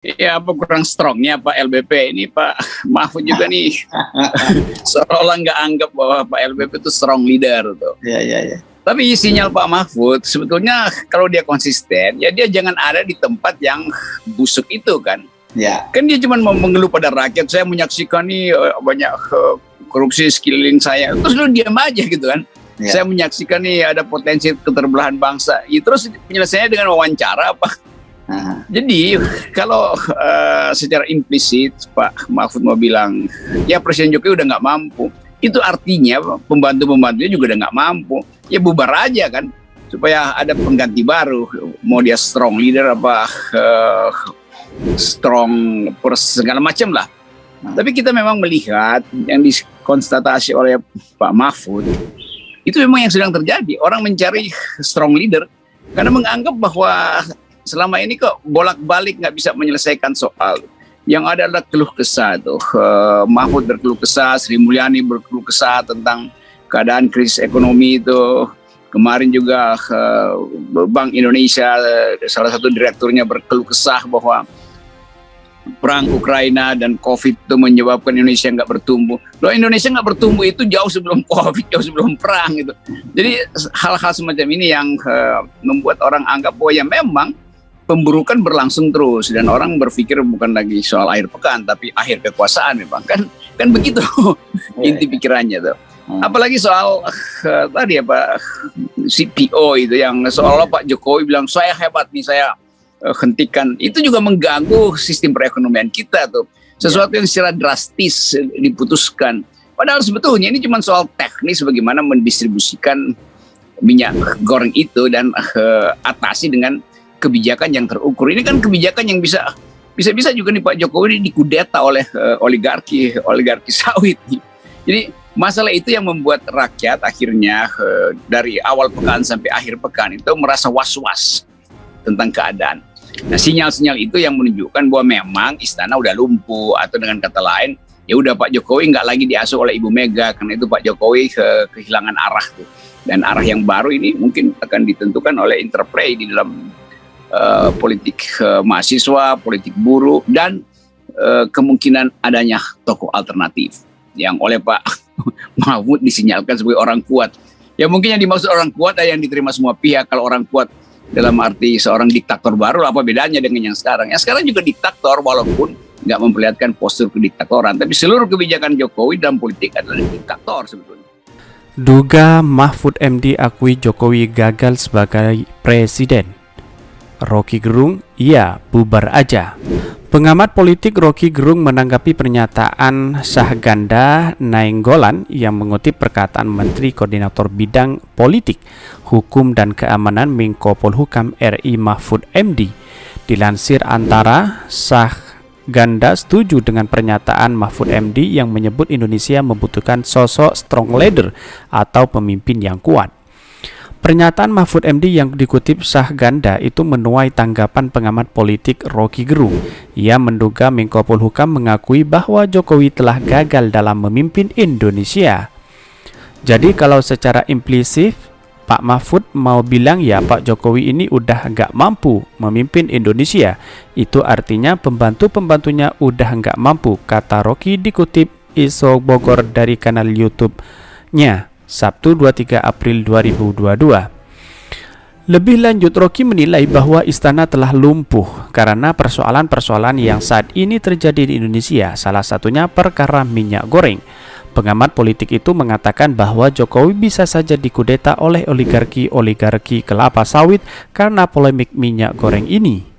Ya apa kurang strongnya Pak LBP ini Pak Mahfud juga nih seolah nggak anggap bahwa Pak LBP itu strong leader tuh. Ya. Tapi sinyal Pak Mahfud sebetulnya kalau dia konsisten ya dia jangan ada di tempat yang busuk itu kan. Ya. Kan dia cuma mau mengeluh pada rakyat, saya menyaksikan nih banyak korupsi sekeliling saya. Terus lu diam aja gitu kan. Ya. Saya menyaksikan nih ada potensi keterbelahan bangsa. Ya, terus penyelesaiannya dengan wawancara apa? Jadi kalau secara implisit Pak Mahfud mau bilang ya Presiden Jokowi udah nggak mampu, itu artinya pembantu-pembantunya juga udah nggak mampu, ya bubar aja kan supaya ada pengganti baru, mau dia strong leader apa strong segala macam lah. Tapi kita memang melihat yang dikonstatasi oleh Pak Mahfud itu memang yang sedang terjadi, orang mencari strong leader karena menganggap bahwa selama ini kok bolak-balik nggak bisa menyelesaikan soal. Yang ada adalah keluh kesah tuh. Mahfud berkeluh kesah, Sri Mulyani berkeluh kesah tentang keadaan krisis ekonomi itu. Kemarin juga Bank Indonesia salah satu direkturnya berkeluh kesah bahwa perang Ukraina dan COVID itu menyebabkan Indonesia nggak bertumbuh. Loh, Indonesia nggak bertumbuh itu jauh sebelum COVID, jauh sebelum perang gitu. Jadi hal-hal semacam ini yang membuat orang anggap bahwa ya memang pemburukan berlangsung terus dan orang berpikir bukan lagi soal akhir pekan tapi akhir kekuasaan memang kan begitu inti pikirannya tuh. Apalagi soal tadi apa CPO itu yang seolah Pak Jokowi bilang saya hebat nih, saya hentikan, itu juga mengganggu sistem perekonomian kita tuh, sesuatu yang secara drastis diputuskan. Padahal sebetulnya ini cuma soal teknis bagaimana mendistribusikan minyak goreng itu dan atasi dengan kebijakan yang terukur. Ini kan kebijakan yang bisa juga nih Pak Jokowi dikudeta oleh oligarki sawit. Jadi masalah itu yang membuat rakyat akhirnya dari awal pekan sampai akhir pekan itu merasa was-was tentang keadaan. Nah, sinyal-sinyal itu yang menunjukkan bahwa memang istana udah lumpuh, atau dengan kata lain ya udah Pak Jokowi nggak lagi diasuh oleh Ibu Mega, karena itu Pak Jokowi kehilangan arah tuh. Dan arah yang baru ini mungkin akan ditentukan oleh interplay di dalam politik mahasiswa, politik buruh, dan kemungkinan adanya tokoh alternatif yang oleh Pak Mahfud disinyalkan sebagai orang kuat. Ya mungkin yang dimaksud orang kuat ada yang diterima semua pihak. Kalau orang kuat dalam arti seorang diktator baru, apa bedanya dengan yang sekarang? Yang sekarang juga diktator walaupun nggak memperlihatkan postur kediktatoran, tapi seluruh kebijakan Jokowi dalam politik adalah diktator sebetulnya. Duga Mahfud MD akui Jokowi gagal sebagai presiden. Rocky Gerung, iya bubar aja. Pengamat politik Rocky Gerung menanggapi pernyataan Syahganda Nainggolan yang mengutip perkataan Menteri Koordinator Bidang Politik, Hukum dan Keamanan Menko Polhukam RI Mahfud MD. Dilansir Antara, Syahganda setuju dengan pernyataan Mahfud MD yang menyebut Indonesia membutuhkan sosok strong leader atau pemimpin yang kuat. Pernyataan Mahfud MD yang dikutip Syahganda itu menuai tanggapan pengamat politik Rocky Gerung. Ia menduga Menko Polhukam mengakui bahwa Jokowi telah gagal dalam memimpin Indonesia. Jadi kalau secara implisit Pak Mahfud mau bilang ya Pak Jokowi ini udah nggak mampu memimpin Indonesia. Itu artinya pembantu-pembantunya udah nggak mampu, kata Rocky dikutip ISO Bogor dari kanal YouTube-nya. Sabtu 23 April 2022. Lebih lanjut, Rocky menilai bahwa istana telah lumpuh karena persoalan-persoalan yang saat ini terjadi di Indonesia, salah satunya perkara minyak goreng. Pengamat politik itu mengatakan bahwa Jokowi bisa saja dikudeta oleh oligarki kelapa sawit karena polemik minyak goreng ini.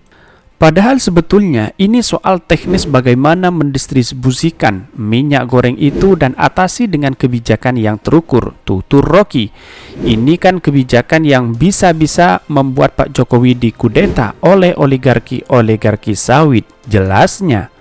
Padahal sebetulnya ini soal teknis bagaimana mendistribusikan minyak goreng itu dan atasi dengan kebijakan yang terukur, tutur Rocky. Ini kan kebijakan yang bisa-bisa membuat Pak Jokowi dikudeta oleh oligarki sawit, jelasnya.